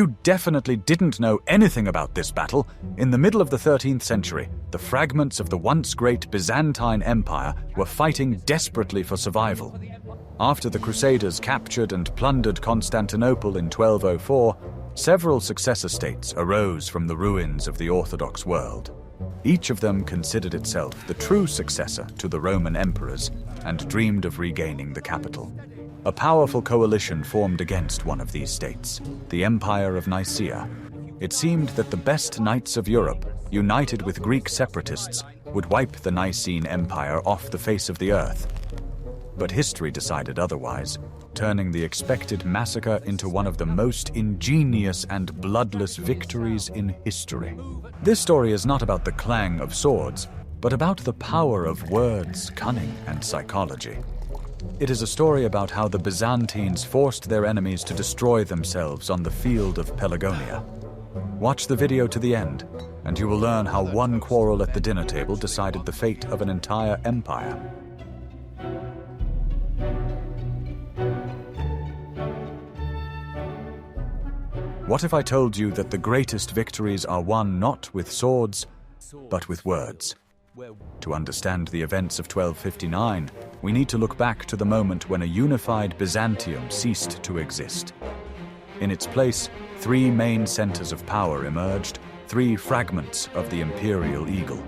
You definitely didn't know anything about this battle. In the middle of the 13th century, the fragments of the once great Byzantine Empire were fighting desperately for survival. After the Crusaders captured and plundered Constantinople in 1204, several successor states arose from the ruins of the Orthodox world. Each of them considered itself the true successor to the Roman emperors and dreamed of regaining the capital. A powerful coalition formed against one of these states, the Empire of Nicaea. It seemed that the best knights of Europe, united with Greek separatists, would wipe the Nicene Empire off the face of the earth. But history decided otherwise, turning the expected massacre into one of the most ingenious and bloodless victories in history. This story is not about the clang of swords, but about the power of words, cunning, and psychology. It is a story about how the Byzantines forced their enemies to destroy themselves on the field of Pelagonia. Watch the video to the end, and you will learn how one quarrel at the dinner table decided the fate of an entire empire. What if I told you that the greatest victories are won not with swords, but with words? To understand the events of 1259, we need to look back to the moment when a unified Byzantium ceased to exist. In its place, three main centers of power emerged, three fragments of the imperial eagle.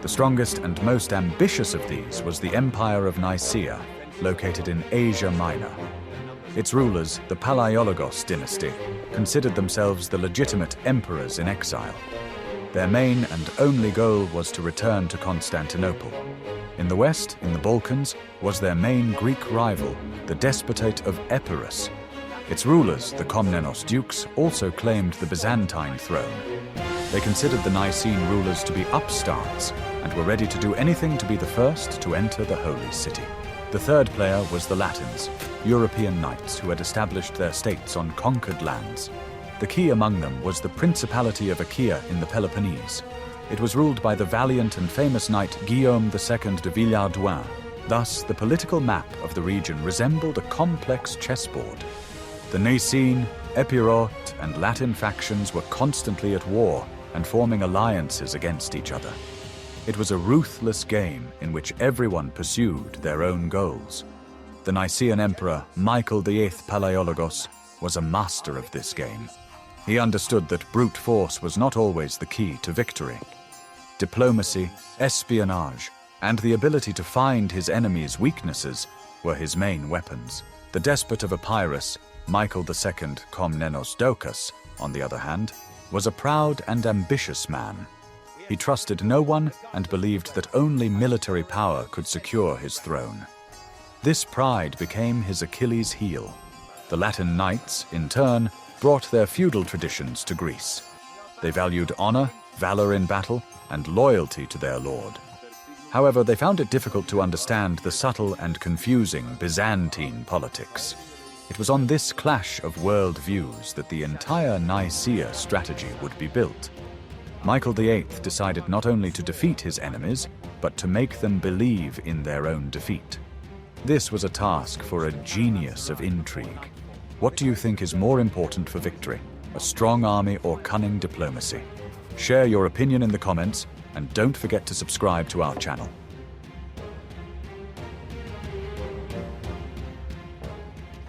The strongest and most ambitious of these was the Empire of Nicaea, located in Asia Minor. Its rulers, the Palaiologos dynasty, considered themselves the legitimate emperors in exile. Their main and only goal was to return to Constantinople. In the west, in the Balkans, was their main Greek rival, the Despotate of Epirus. Its rulers, the Komnenos dukes, also claimed the Byzantine throne. They considered the Nicene rulers to be upstarts and were ready to do anything to be the first to enter the Holy City. The third player was the Latins, European knights who had established their states on conquered lands. The key among them was the Principality of Achaea in the Peloponnese. It was ruled by the valiant and famous knight Guillaume II de Villehardouin. Thus, the political map of the region resembled a complex chessboard. The Nicene, Epirot, and Latin factions were constantly at war and forming alliances against each other. It was a ruthless game in which everyone pursued their own goals. The Nicaean emperor, Michael VIII Palaiologos, was a master of this game. He understood that brute force was not always the key to victory. Diplomacy, espionage, and the ability to find his enemies' weaknesses were his main weapons. The despot of Epirus, Michael II Komnenos Doukas, on the other hand, was a proud and ambitious man. He trusted no one and believed that only military power could secure his throne. This pride became his Achilles' heel. The Latin knights, in turn, brought their feudal traditions to Greece. They valued honor, valor in battle, and loyalty to their lord. However, they found it difficult to understand the subtle and confusing Byzantine politics. It was on this clash of world views that the entire Nicaea strategy would be built. Michael VIII decided not only to defeat his enemies, but to make them believe in their own defeat. This was a task for a genius of intrigue. What do you think is more important for victory, a strong army or cunning diplomacy? Share your opinion in the comments, and don't forget to subscribe to our channel.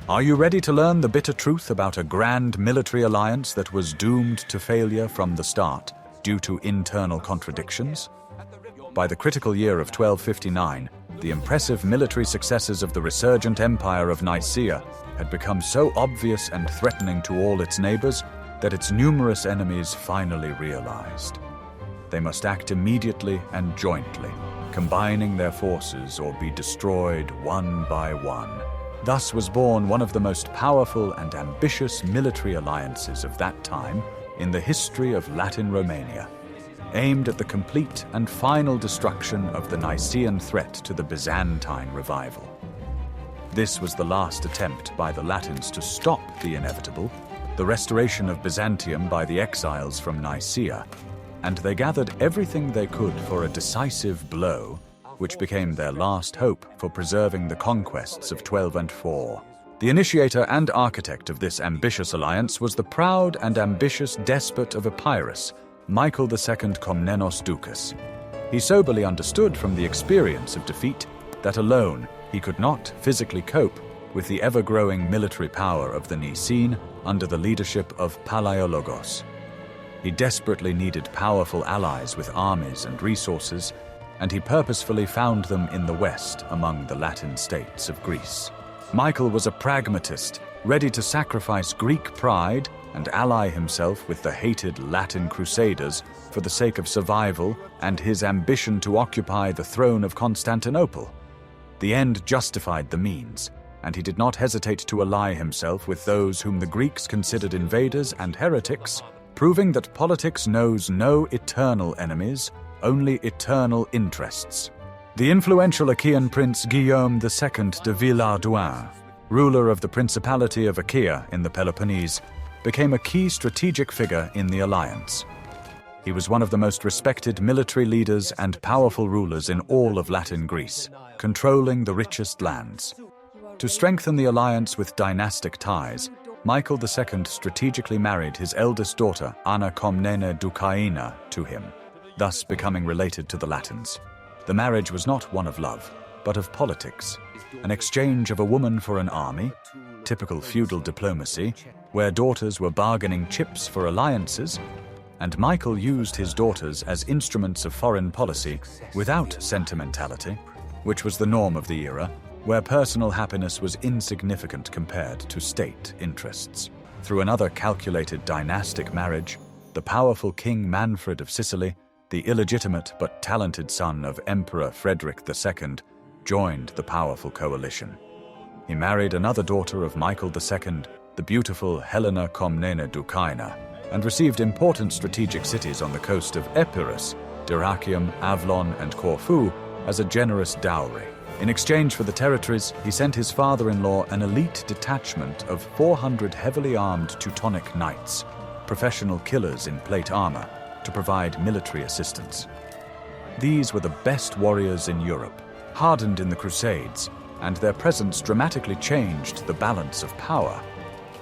Are you ready to learn the bitter truth about a grand military alliance that was doomed to failure from the start due to internal contradictions? By the critical year of 1259, the impressive military successes of the resurgent Empire of Nicaea had become so obvious and threatening to all its neighbors that its numerous enemies finally realized. They must act immediately and jointly, combining their forces or be destroyed one by one. Thus was born one of the most powerful and ambitious military alliances of that time in the history of Latin Romania, aimed at the complete and final destruction of the Nicaean threat to the Byzantine revival. This was the last attempt by the Latins to stop the inevitable, the restoration of Byzantium by the exiles from Nicaea, and they gathered everything they could for a decisive blow, which became their last hope for preserving the conquests of 1204. The initiator and architect of this ambitious alliance was the proud and ambitious despot of Epirus, Michael II Komnenos Doukas. He soberly understood from the experience of defeat that alone he could not physically cope with the ever-growing military power of the Nicene under the leadership of Palaiologos. He desperately needed powerful allies with armies and resources, and he purposefully found them in the west among the Latin states of Greece. Michael was a pragmatist, ready to sacrifice Greek pride and ally himself with the hated Latin Crusaders for the sake of survival and his ambition to occupy the throne of Constantinople. The end justified the means, and he did not hesitate to ally himself with those whom the Greeks considered invaders and heretics, proving that politics knows no eternal enemies, only eternal interests. The influential Achaean prince Guillaume II de Villehardouin, ruler of the Principality of Achaea in the Peloponnese, became a key strategic figure in the alliance. He was one of the most respected military leaders and powerful rulers in all of Latin Greece, controlling the richest lands. To strengthen the alliance with dynastic ties, Michael II strategically married his eldest daughter, Anna Komnene Doukaina, to him, thus becoming related to the Latins. The marriage was not one of love, but of politics, an exchange of a woman for an army, typical feudal diplomacy, where daughters were bargaining chips for alliances, and Michael used his daughters as instruments of foreign policy without sentimentality, which was the norm of the era, where personal happiness was insignificant compared to state interests. Through another calculated dynastic marriage, the powerful King Manfred of Sicily, the illegitimate but talented son of Emperor Frederick II, joined the powerful coalition. He married another daughter of Michael II, the beautiful Helena Komnene Doukaina, and received important strategic cities on the coast of Epirus, Dyrrhachium, Avalon, and Corfu as a generous dowry. In exchange for the territories, he sent his father-in-law an elite detachment of 400 heavily armed Teutonic knights, professional killers in plate armor, to provide military assistance. These were the best warriors in Europe, hardened in the Crusades, and their presence dramatically changed the balance of power.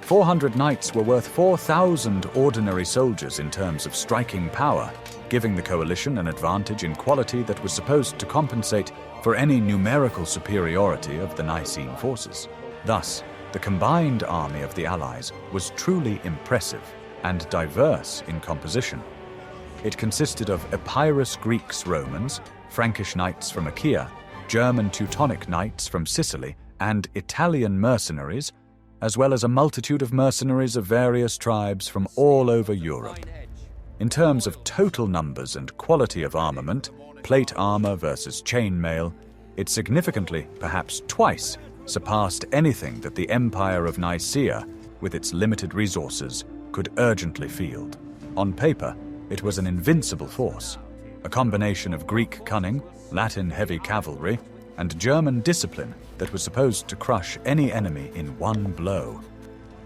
400 knights were worth 4,000 ordinary soldiers in terms of striking power, giving the coalition an advantage in quality that was supposed to compensate for any numerical superiority of the Nicene forces. Thus, the combined army of the Allies was truly impressive and diverse in composition. It consisted of Epirus Greeks Romans, Frankish knights from Achaea, German Teutonic knights from Sicily, and Italian mercenaries, as well as a multitude of mercenaries of various tribes from all over Europe. In terms of total numbers and quality of armament, plate armor versus chainmail, it significantly, perhaps twice, surpassed anything that the Empire of Nicaea, with its limited resources, could urgently field. On paper, it was an invincible force, a combination of Greek cunning, Latin heavy cavalry, and German discipline that was supposed to crush any enemy in one blow.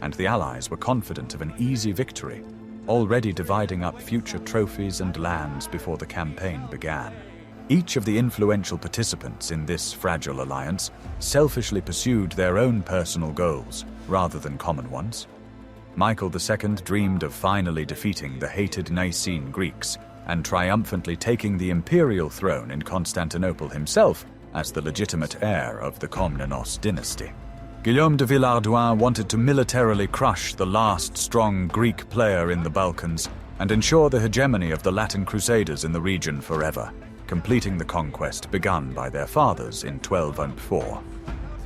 And the Allies were confident of an easy victory, already dividing up future trophies and lands before the campaign began. Each of the influential participants in this fragile alliance selfishly pursued their own personal goals rather than common ones. Michael II dreamed of finally defeating the hated Nicene Greeks and triumphantly taking the imperial throne in Constantinople himself as the legitimate heir of the Komnenos dynasty. Guillaume de Villehardouin wanted to militarily crush the last strong Greek player in the Balkans and ensure the hegemony of the Latin Crusaders in the region forever, completing the conquest begun by their fathers in 1204.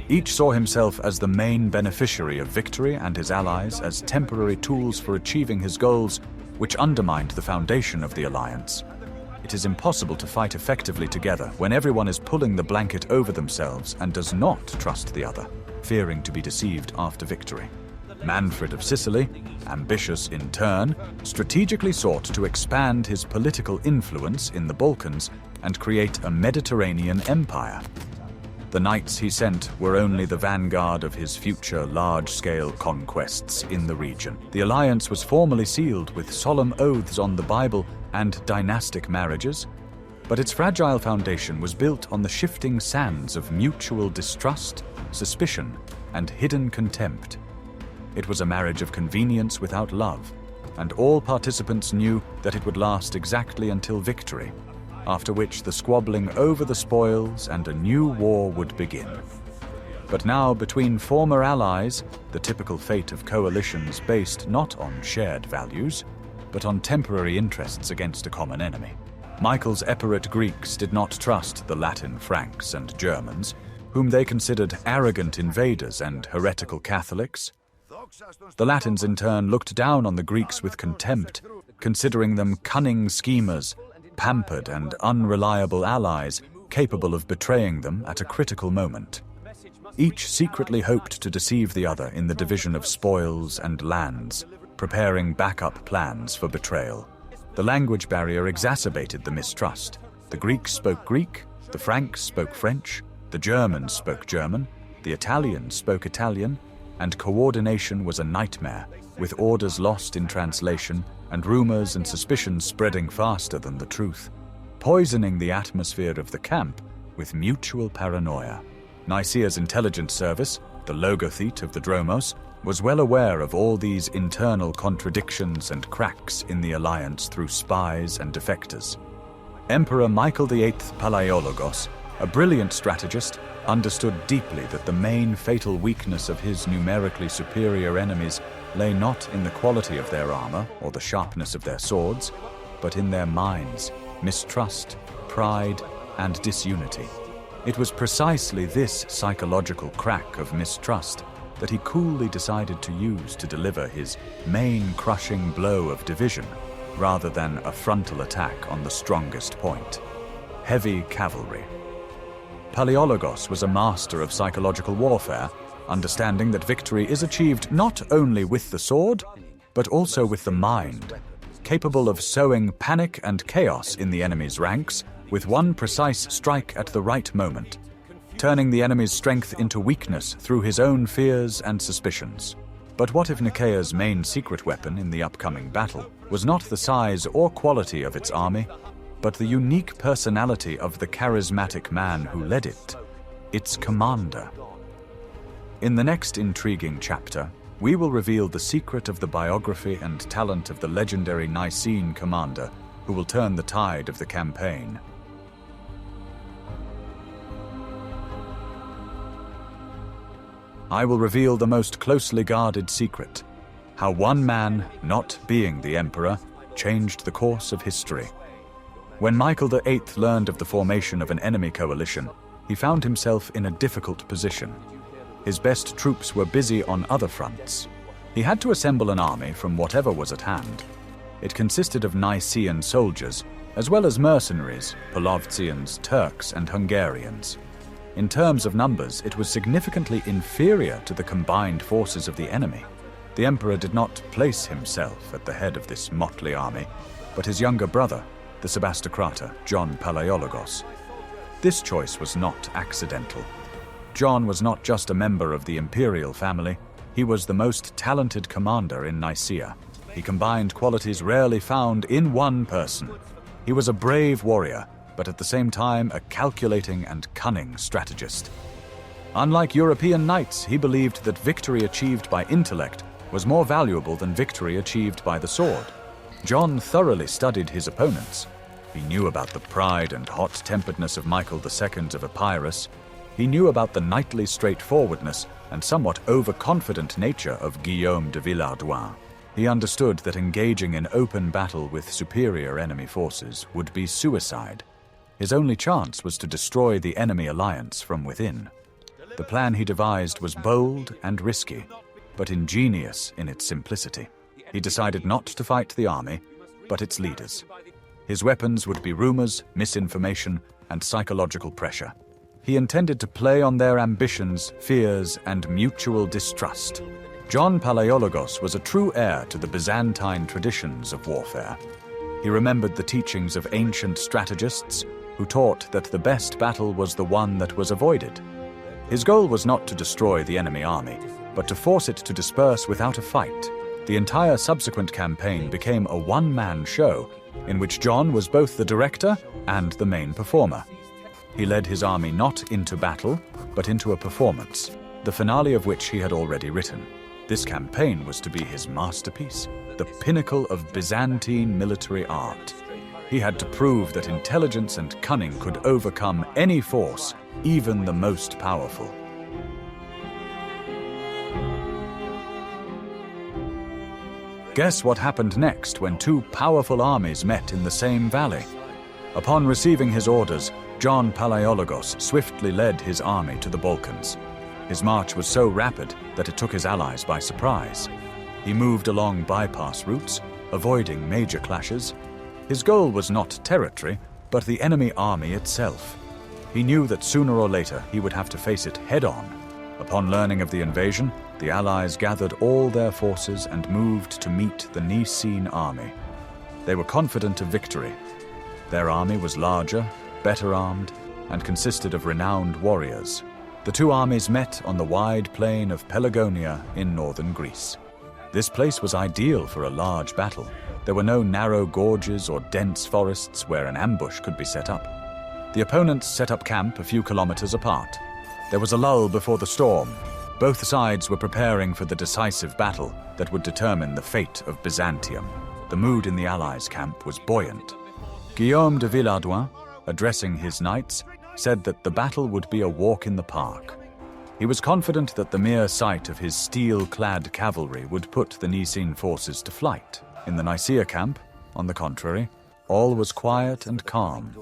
Each saw himself as the main beneficiary of victory and his allies as temporary tools for achieving his goals, which undermined the foundation of the alliance. It is impossible to fight effectively together when everyone is pulling the blanket over themselves and does not trust the other, fearing to be deceived after victory. Manfred of Sicily, ambitious in turn, strategically sought to expand his political influence in the Balkans and create a Mediterranean empire. The knights he sent were only the vanguard of his future large-scale conquests in the region. The alliance was formally sealed with solemn oaths on the Bible and dynastic marriages, but its fragile foundation was built on the shifting sands of mutual distrust, suspicion, and hidden contempt. It was a marriage of convenience without love, and all participants knew that it would last exactly until victory, after which the squabbling over the spoils and a new war would begin. But now, between former allies, the typical fate of coalitions based not on shared values, but on temporary interests against a common enemy. Michael's Epirate Greeks did not trust the Latin Franks and Germans, whom they considered arrogant invaders and heretical Catholics. The Latins in turn looked down on the Greeks with contempt, considering them cunning schemers, pampered and unreliable allies capable of betraying them at a critical moment. Each secretly hoped to deceive the other in the division of spoils and lands, preparing backup plans for betrayal. The language barrier exacerbated the mistrust. The Greeks spoke Greek, the Franks spoke French, the Germans spoke German, the Italians spoke Italian, and coordination was a nightmare, with orders lost in translation and rumors and suspicions spreading faster than the truth, poisoning the atmosphere of the camp with mutual paranoia. Nicaea's intelligence service, the logothete of the Dromos, was well aware of all these internal contradictions and cracks in the alliance through spies and defectors. Emperor Michael VIII Palaiologos, a brilliant strategist, understood deeply that the main fatal weakness of his numerically superior enemies lay not in the quality of their armor or the sharpness of their swords, but in their minds, mistrust, pride, and disunity. It was precisely this psychological crack of mistrust that he coolly decided to use to deliver his main crushing blow of division, rather than a frontal attack on the strongest point. Heavy cavalry. Palaiologos was a master of psychological warfare, understanding that victory is achieved not only with the sword, but also with the mind, capable of sowing panic and chaos in the enemy's ranks with one precise strike at the right moment, turning the enemy's strength into weakness through his own fears and suspicions. But what if Nicaea's main secret weapon in the upcoming battle was not the size or quality of its army, but the unique personality of the charismatic man who led it, its commander? In the next intriguing chapter, we will reveal the secret of the biography and talent of the legendary Nicene commander who will turn the tide of the campaign. I will reveal the most closely guarded secret, how one man, not being the emperor, changed the course of history. When Michael VIII learned of the formation of an enemy coalition, he found himself in a difficult position. His best troops were busy on other fronts. He had to assemble an army from whatever was at hand. It consisted of Nicaean soldiers, as well as mercenaries, Polovtsians, Turks, and Hungarians. In terms of numbers, it was significantly inferior to the combined forces of the enemy. The emperor did not place himself at the head of this motley army, but his younger brother, the Sebastocrator, John Palaiologos. This choice was not accidental. John was not just a member of the imperial family, he was the most talented commander in Nicaea. He combined qualities rarely found in one person. He was a brave warrior, but at the same time a calculating and cunning strategist. Unlike European knights, he believed that victory achieved by intellect was more valuable than victory achieved by the sword. John thoroughly studied his opponents. He knew about the pride and hot-temperedness of Michael II of Epirus. He knew about the knightly straightforwardness and somewhat overconfident nature of Guillaume de Villehardouin. He understood that engaging in open battle with superior enemy forces would be suicide. His only chance was to destroy the enemy alliance from within. The plan he devised was bold and risky, but ingenious in its simplicity. He decided not to fight the army, but its leaders. His weapons would be rumors, misinformation, and psychological pressure. He intended to play on their ambitions, fears, and mutual distrust. John Palaiologos was a true heir to the Byzantine traditions of warfare. He remembered the teachings of ancient strategists who taught that the best battle was the one that was avoided. His goal was not to destroy the enemy army, but to force it to disperse without a fight. The entire subsequent campaign became a one-man show in which John was both the director and the main performer. He led his army not into battle, but into a performance. the finale of which he had already written. This campaign was to be his masterpiece, the pinnacle of Byzantine military art. He had to prove that intelligence and cunning could overcome any force, even the most powerful. Guess what happened next when two powerful armies met in the same valley? Upon receiving his orders, John Palaiologos swiftly led his army to the Balkans. His march was so rapid that it took his allies by surprise. He moved along bypass routes, avoiding major clashes. His goal was not territory, but the enemy army itself. He knew that sooner or later he would have to face it head-on. Upon learning of the invasion, the allies gathered all their forces and moved to meet the Nicene army. They were confident of victory. Their army was larger, better armed, and consisted of renowned warriors. The two armies met on the wide plain of Pelagonia in northern Greece. This place was ideal for a large battle. There were no narrow gorges or dense forests where an ambush could be set up. The opponents set up camp a few kilometers apart. There was a lull before the storm. Both sides were preparing for the decisive battle that would determine the fate of Byzantium. The mood in the Allies' camp was buoyant. Guillaume de Villehardouin, addressing his knights, said that the battle would be a walk in the park. He was confident that the mere sight of his steel-clad cavalry would put the Nicene forces to flight. In the Nicaea camp, on the contrary, all was quiet and calm.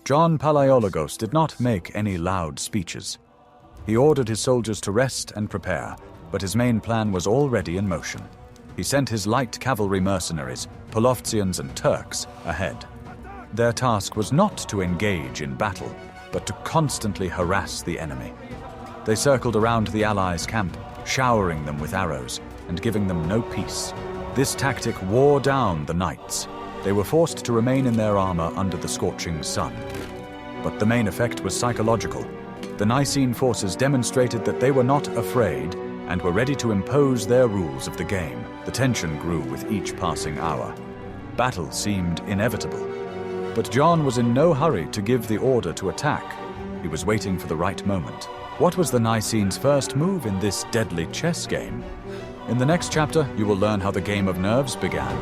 John Palaiologos did not make any loud speeches. He ordered his soldiers to rest and prepare, but his main plan was already in motion. He sent his light cavalry mercenaries, Polovtsians and Turks, ahead. Their task was not to engage in battle, but to constantly harass the enemy. They circled around the Allies' camp, showering them with arrows and giving them no peace. This tactic wore down the knights. They were forced to remain in their armor under the scorching sun. But the main effect was psychological. The Nicene forces demonstrated that they were not afraid and were ready to impose their rules of the game. The tension grew with each passing hour. Battle seemed inevitable. But John was in no hurry to give the order to attack. He was waiting for the right moment. What was the Nicenes' first move in this deadly chess game? In the next chapter, you will learn how the game of nerves began.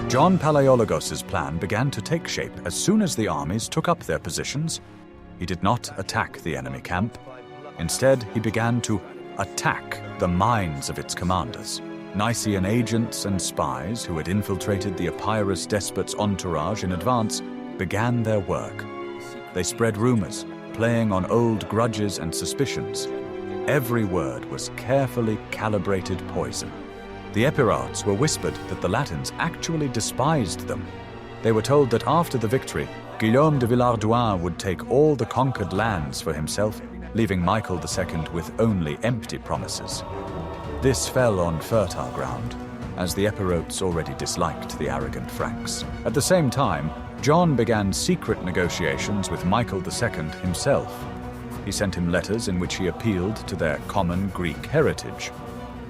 John Palaiologos' plan began to take shape as soon as the armies took up their positions. He did not attack the enemy camp. Instead, he began to attack the minds of its commanders. Nicaean agents and spies who had infiltrated the Epirus despot's entourage in advance began their work. They spread rumors, playing on old grudges and suspicions. Every word was carefully calibrated poison. The Epirats were whispered that the Latins actually despised them. They were told that after the victory, Guillaume de Villehardouin would take all the conquered lands for himself, leaving Michael II with only empty promises. This fell on fertile ground, as the Epirotes already disliked the arrogant Franks. At the same time, John began secret negotiations with Michael II himself. He sent him letters in which he appealed to their common Greek heritage.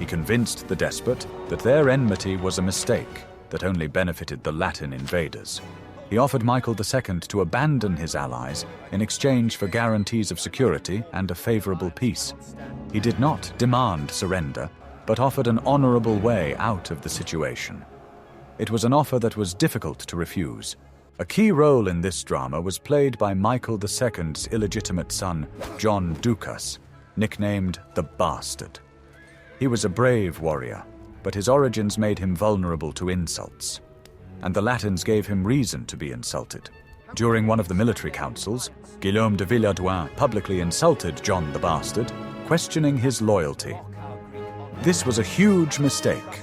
He convinced the despot that their enmity was a mistake that only benefited the Latin invaders. He offered Michael II to abandon his allies in exchange for guarantees of security and a favorable peace. He did not demand surrender, but offered an honorable way out of the situation. It was an offer that was difficult to refuse. A key role in this drama was played by Michael II's illegitimate son, John Ducas, nicknamed the Bastard. He was a brave warrior, but his origins made him vulnerable to insults, and the Latins gave him reason to be insulted. During one of the military councils, Guillaume de Villehardouin publicly insulted John the Bastard, questioning his loyalty. This was a huge mistake.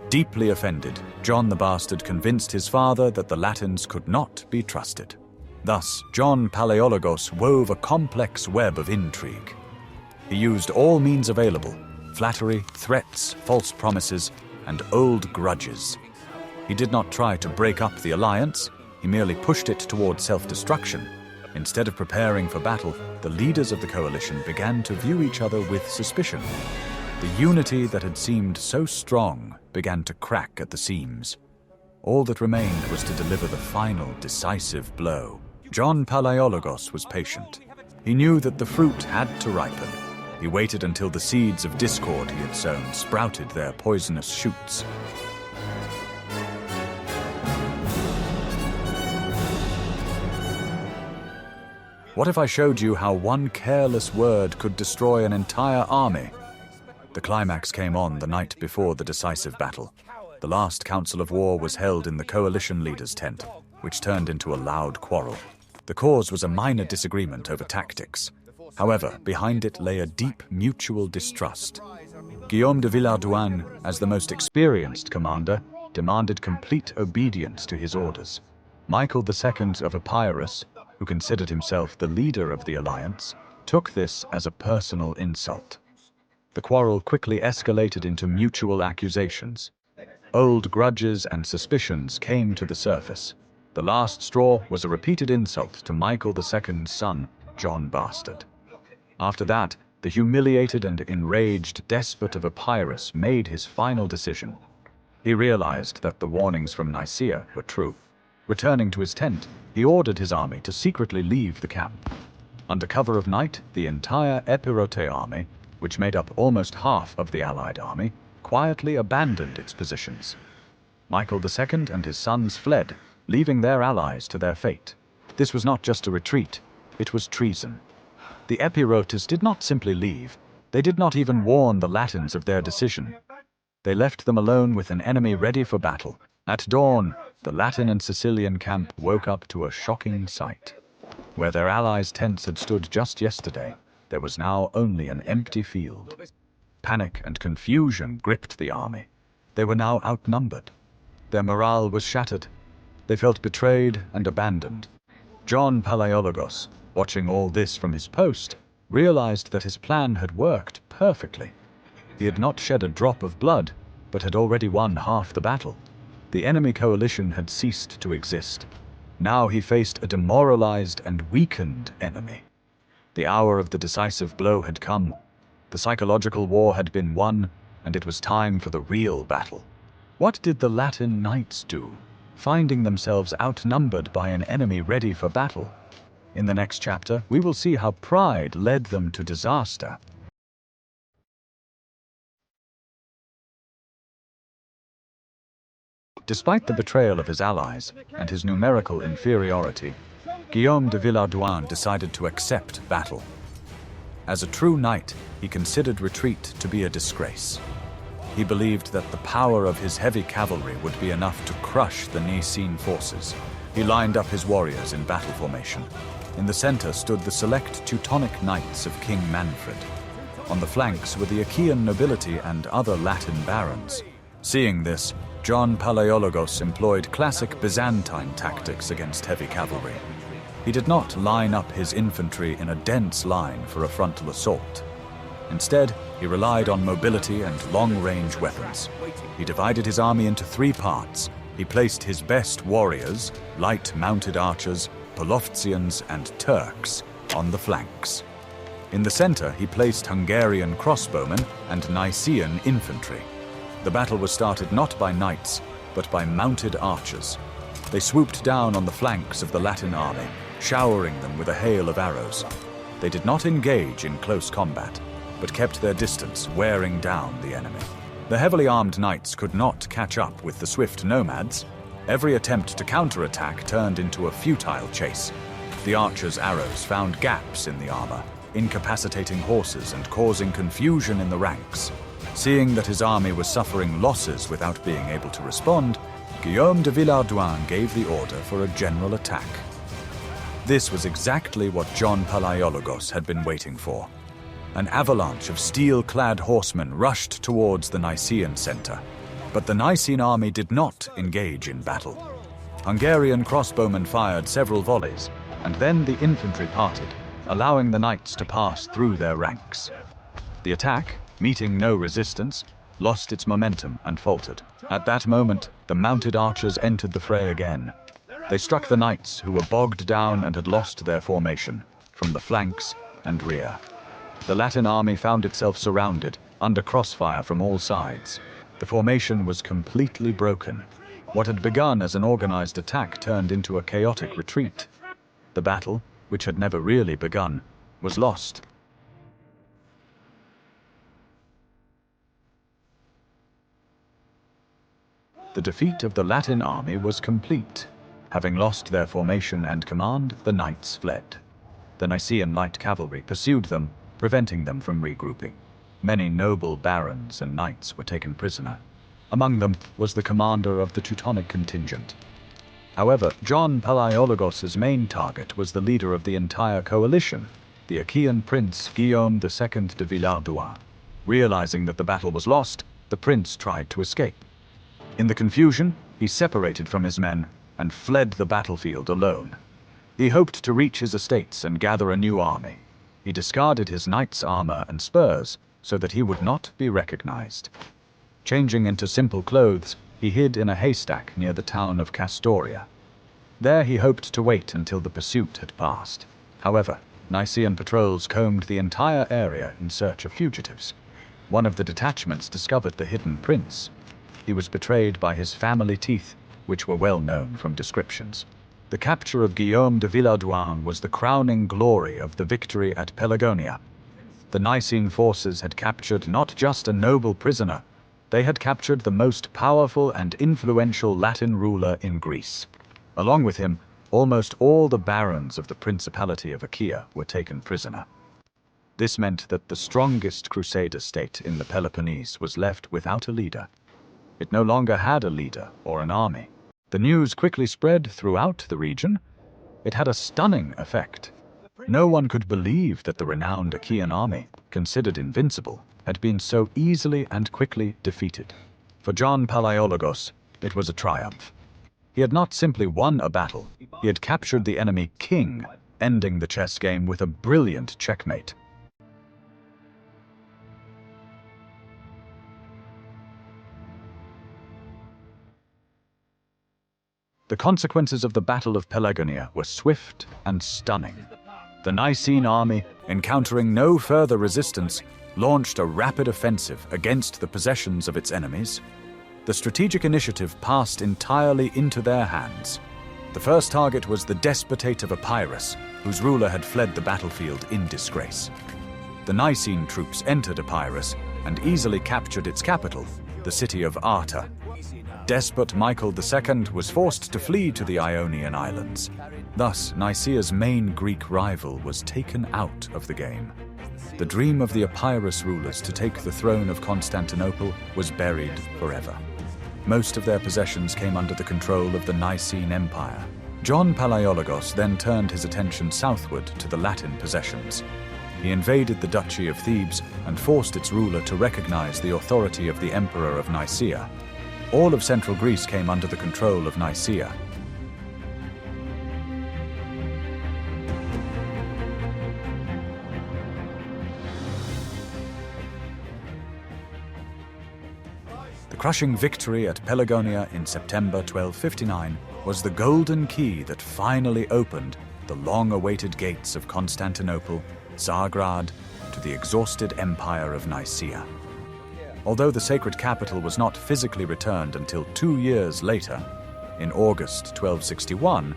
Deeply offended, John the Bastard convinced his father that the Latins could not be trusted. Thus, John Palaiologos wove a complex web of intrigue. He used all means available: flattery, threats, false promises, and old grudges. He did not try to break up the alliance, he merely pushed it toward self-destruction. Instead of preparing for battle, the leaders of the coalition began to view each other with suspicion. The unity that had seemed so strong began to crack at the seams. All that remained was to deliver the final decisive blow. John Palaiologos was patient. He knew that the fruit had to ripen. He waited until the seeds of discord he had sown sprouted their poisonous shoots. What if I showed you how one careless word could destroy an entire army? The climax came on the night before the decisive battle. The last council of war was held in the coalition leader's tent, which turned into a loud quarrel. The cause was a minor disagreement over tactics. However, behind it lay a deep mutual distrust. Guillaume de Villardouin, as the most experienced commander, demanded complete obedience to his orders. Michael II of Epirus, who considered himself the leader of the alliance, took this as a personal insult. The quarrel quickly escalated into mutual accusations. Old grudges and suspicions came to the surface. The last straw was a repeated insult to Michael II's son, John Bastard. After that, the humiliated and enraged despot of Epirus made his final decision. He realized that the warnings from Nicaea were true. Returning to his tent, he ordered his army to secretly leave the camp. Under cover of night, the entire Epirote army, which made up almost half of the allied army, quietly abandoned its positions. Michael II and his sons fled, leaving their allies to their fate. This was not just a retreat, it was treason. The Epirotes did not simply leave, they did not even warn the Latins of their decision. They left them alone with an enemy ready for battle. At dawn, the Latin and Sicilian camp woke up to a shocking sight. Where their allies' tents had stood just yesterday, there was now only an empty field. Panic and confusion gripped the army. They were now outnumbered. Their morale was shattered. They felt betrayed and abandoned. John Palaiologos, watching all this from his post, realized that his plan had worked perfectly. He had not shed a drop of blood, but had already won half the battle. The enemy coalition had ceased to exist. Now he faced a demoralized and weakened enemy. The hour of the decisive blow had come. The psychological war had been won, and it was time for the real battle. What did the Latin knights do, finding themselves outnumbered by an enemy ready for battle? In the next chapter, we will see how pride led them to disaster. Despite the betrayal of his allies and his numerical inferiority, Guillaume de Villardouin decided to accept battle. As a true knight, he considered retreat to be a disgrace. He believed that the power of his heavy cavalry would be enough to crush the Nicene forces. He lined up his warriors in battle formation. In the center stood the select Teutonic knights of King Manfred. On the flanks were the Achaean nobility and other Latin barons. Seeing this, John Palaiologos employed classic Byzantine tactics against heavy cavalry. He did not line up his infantry in a dense line for a frontal assault. Instead, he relied on mobility and long-range weapons. He divided his army into 3 parts. He placed his best warriors, light mounted archers, Polovtsians and Turks, on the flanks. In the center, he placed Hungarian crossbowmen and Nicaean infantry. The battle was started not by knights, but by mounted archers. They swooped down on the flanks of the Latin army, showering them with a hail of arrows. They did not engage in close combat, but kept their distance, wearing down the enemy. The heavily armed knights could not catch up with the swift nomads. Every attempt to counterattack turned into a futile chase. The archers' arrows found gaps in the armor, incapacitating horses and causing confusion in the ranks. Seeing that his army was suffering losses without being able to respond, Guillaume de Villardouin gave the order for a general attack. This was exactly what John Palaiologos had been waiting for. An avalanche of steel-clad horsemen rushed towards the Nicaean center, but the Nicene army did not engage in battle. Hungarian crossbowmen fired several volleys, and then the infantry parted, allowing the knights to pass through their ranks. The attack, meeting no resistance, lost its momentum and faltered. At that moment, the mounted archers entered the fray again. They struck the knights, who were bogged down and had lost their formation, from the flanks and rear. The Latin army found itself surrounded, under crossfire from all sides. The formation was completely broken. What had begun as an organized attack turned into a chaotic retreat. The battle, which had never really begun, was lost. The defeat of the Latin army was complete. Having lost their formation and command, the knights fled. The Nicaean light cavalry pursued them, preventing them from regrouping. Many noble barons and knights were taken prisoner. Among them was the commander of the Teutonic contingent. However, John Palaiologos' main target was the leader of the entire coalition, the Achaean prince Guillaume II de Villard-Douai. Realizing that the battle was lost, the prince tried to escape. In the confusion, he separated from his men and fled the battlefield alone. He hoped to reach his estates and gather a new army. He discarded his knight's armor and spurs so that he would not be recognized. Changing into simple clothes, he hid in a haystack near the town of Castoria. There he hoped to wait until the pursuit had passed. However, Nicaean patrols combed the entire area in search of fugitives. One of the detachments discovered the hidden prince. He was betrayed by his family teeth, which were well known from descriptions. The capture of Guillaume de Villard-Douai was the crowning glory of the victory at Pelagonia. The Nicene forces had captured not just a noble prisoner, they had captured the most powerful and influential Latin ruler in Greece. Along with him, almost all the barons of the Principality of Achaea were taken prisoner. This meant that the strongest Crusader state in the Peloponnese was left without a leader. It no longer had a leader or an army. The news quickly spread throughout the region. It had a stunning effect. No one could believe that the renowned Achaean army, considered invincible, had been so easily and quickly defeated. For John Palaiologos, it was a triumph. He had not simply won a battle, he had captured the enemy king, ending the chess game with a brilliant checkmate. The consequences of the Battle of Pelagonia were swift and stunning. The Nicene army, encountering no further resistance, launched a rapid offensive against the possessions of its enemies. The strategic initiative passed entirely into their hands. The first target was the despotate of Epirus, whose ruler had fled the battlefield in disgrace. The Nicene troops entered Epirus and easily captured its capital, the city of Arta. Despot Michael II was forced to flee to the Ionian Islands. Thus, Nicaea's main Greek rival was taken out of the game. The dream of the Epirus rulers to take the throne of Constantinople was buried forever. Most of their possessions came under the control of the Byzantine Empire. John Palaiologos then turned his attention southward to the Latin possessions. He invaded the Duchy of Thebes and forced its ruler to recognize the authority of the Emperor of Nicaea. All of central Greece came under the control of Nicaea. The crushing victory at Pelagonia in September 1259 was the golden key that finally opened the long-awaited gates of Constantinople, Tsargrad, to the exhausted empire of Nicaea. Although the sacred capital was not physically returned until 2 years later, in August 1261,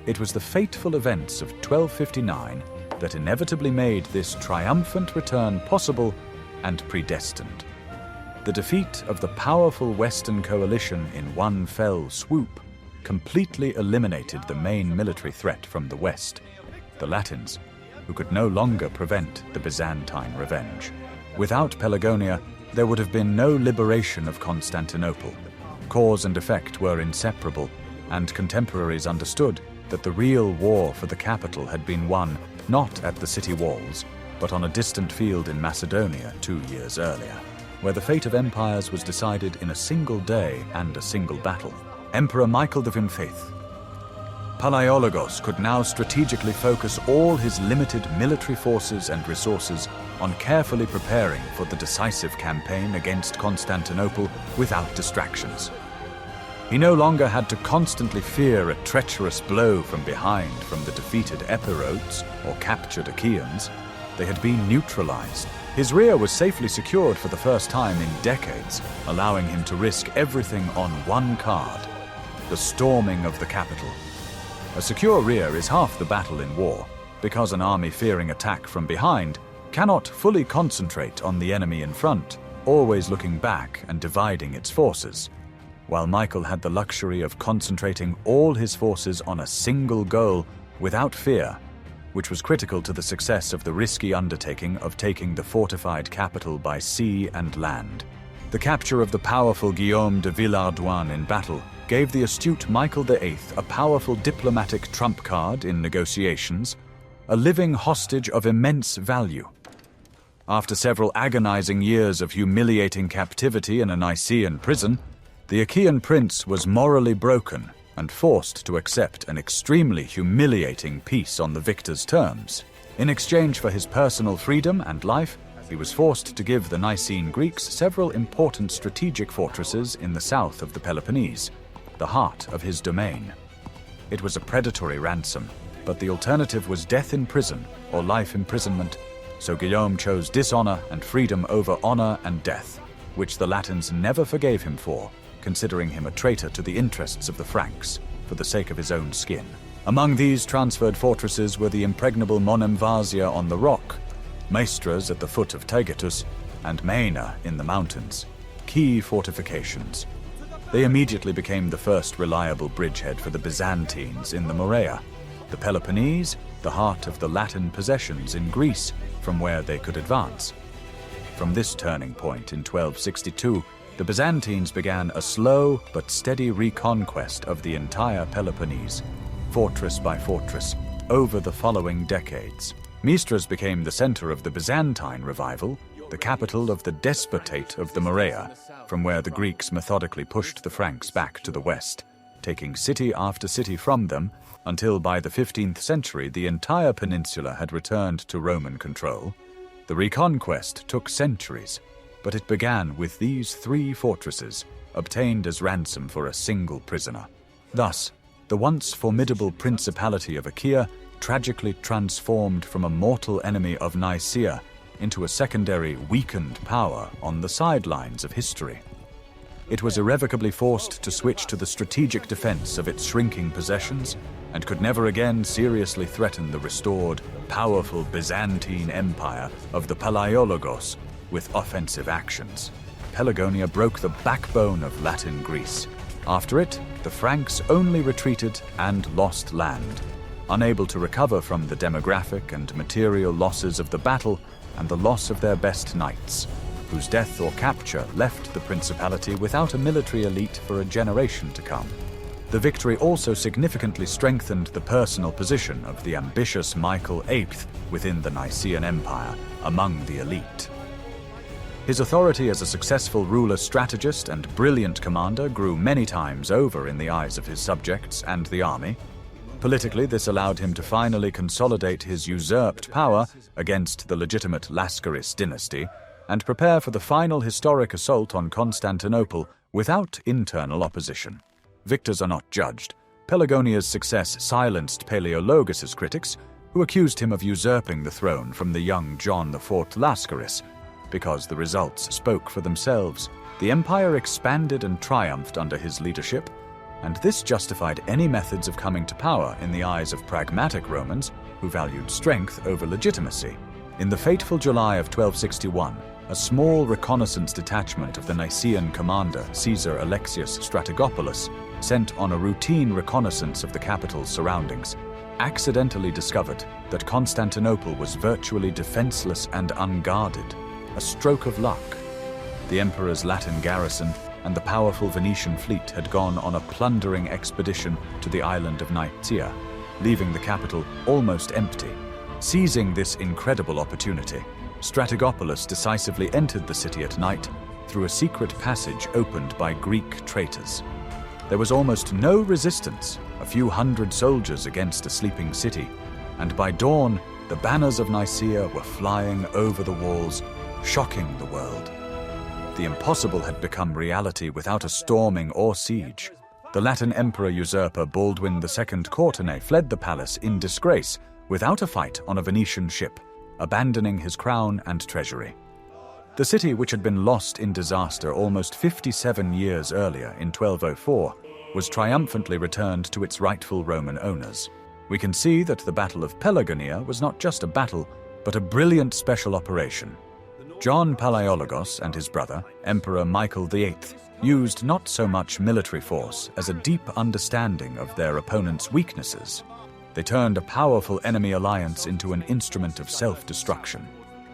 it was the fateful events of 1259 that inevitably made this triumphant return possible and predestined. The defeat of the powerful Western coalition in one fell swoop completely eliminated the main military threat from the West, the Latins, who could no longer prevent the Byzantine revenge. Without Pelagonia, there would have been no liberation of Constantinople. Cause and effect were inseparable, and contemporaries understood that the real war for the capital had been won not at the city walls, but on a distant field in Macedonia 2 years earlier, where the fate of empires was decided in a single day and a single battle. Emperor Michael V, Palaiologos could now strategically focus all his limited military forces and resources on carefully preparing for the decisive campaign against Constantinople without distractions. He no longer had to constantly fear a treacherous blow from behind from the defeated Epirotes or captured Achaeans. They had been neutralized. His rear was safely secured for the first time in decades, allowing him to risk everything on one card: the storming of the capital. A secure rear is half the battle in war, because an army fearing attack from behind cannot fully concentrate on the enemy in front, always looking back and dividing its forces, while Michael had the luxury of concentrating all his forces on a single goal without fear, which was critical to the success of the risky undertaking of taking the fortified capital by sea and land. The capture of the powerful Guillaume de Villardouin in battle gave the astute Michael VIII a powerful diplomatic trump card in negotiations, a living hostage of immense value. After several agonizing years of humiliating captivity in a Nicaean prison, the Achaean prince was morally broken and forced to accept an extremely humiliating peace on the victor's terms. In exchange for his personal freedom and life, he was forced to give the Nicene Greeks several important strategic fortresses in the south of the Peloponnese, the heart of his domain. It was a predatory ransom, but the alternative was death in prison or life imprisonment, so Guillaume chose dishonor and freedom over honor and death, which the Latins never forgave him for, considering him a traitor to the interests of the Franks for the sake of his own skin. Among these transferred fortresses were the impregnable Monemvasia on the rock, Maestras at the foot of Taygetus, and Maena in the mountains, key fortifications. They immediately became the first reliable bridgehead for the Byzantines in the Morea, the Peloponnese, the heart of the Latin possessions in Greece, from where they could advance. From this turning point in 1262, the Byzantines began a slow but steady reconquest of the entire Peloponnese, fortress by fortress, over the following decades. Maestras became the center of the Byzantine revival, the capital of the despotate of the Morea, from where the Greeks methodically pushed the Franks back to the west, taking city after city from them, until by the 15th century the entire peninsula had returned to Roman control. The reconquest took centuries, but it began with these 3 fortresses, obtained as ransom for a single prisoner. Thus, the once formidable principality of Achaea tragically transformed from a mortal enemy of Nicaea into a secondary, weakened power on the sidelines of history. It was irrevocably forced to switch to the strategic defense of its shrinking possessions and could never again seriously threaten the restored, powerful Byzantine Empire of the Palaiologos with offensive actions. Pelagonia broke the backbone of Latin Greece. After it, the Franks only retreated and lost land, unable to recover from the demographic and material losses of the battle and the loss of their best knights, whose death or capture left the principality without a military elite for a generation to come. The victory also significantly strengthened the personal position of the ambitious Michael VIII within the Nicaean Empire among the elite. His authority as a successful ruler-strategist and brilliant commander grew many times over in the eyes of his subjects and the army. Politically, this allowed him to finally consolidate his usurped power against the legitimate Lascaris dynasty and prepare for the final historic assault on Constantinople without internal opposition. Victors are not judged. Pelagonia's success silenced Palaeologus' critics, who accused him of usurping the throne from the young John IV Lascaris, because the results spoke for themselves. The empire expanded and triumphed under his leadership, and this justified any methods of coming to power in the eyes of pragmatic Romans who valued strength over legitimacy. In the fateful July of 1261, a small reconnaissance detachment of the Nicaean commander Caesar Alexius Strategopoulos, sent on a routine reconnaissance of the capital's surroundings, accidentally discovered that Constantinople was virtually defenseless and unguarded, a stroke of luck. The emperor's Latin garrison and the powerful Venetian fleet had gone on a plundering expedition to the island of Nicaea, leaving the capital almost empty. Seizing this incredible opportunity, Strategopoulos decisively entered the city at night through a secret passage opened by Greek traitors. There was almost no resistance, a few hundred soldiers against a sleeping city, and by dawn, the banners of Nicaea were flying over the walls, shocking the world. The impossible had become reality without a storming or siege. The Latin emperor usurper Baldwin II Courtenay fled the palace in disgrace without a fight on a Venetian ship, abandoning his crown and treasury. The city, which had been lost in disaster almost 57 years earlier in 1204, was triumphantly returned to its rightful Roman owners. We can see that the Battle of Pelagonia was not just a battle, but a brilliant special operation. John Palaiologos and his brother, Emperor Michael VIII, used not so much military force as a deep understanding of their opponent's weaknesses. They turned a powerful enemy alliance into an instrument of self-destruction.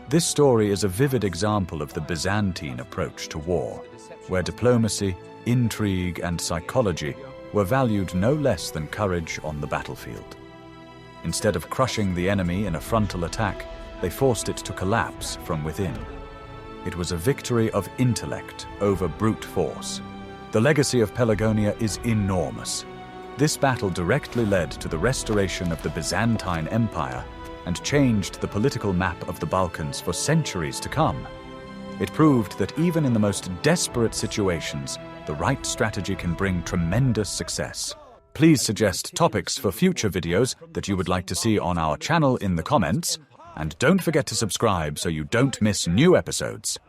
This story is a vivid example of the Byzantine approach to war, where diplomacy, intrigue, and psychology were valued no less than courage on the battlefield. Instead of crushing the enemy in a frontal attack, they forced it to collapse from within. It was a victory of intellect over brute force. The legacy of Pelagonia is enormous. This battle directly led to the restoration of the Byzantine Empire and changed the political map of the Balkans for centuries to come. It proved that even in the most desperate situations, the right strategy can bring tremendous success. Please suggest topics for future videos that you would like to see on our channel in the comments, and don't forget to subscribe so you don't miss new episodes.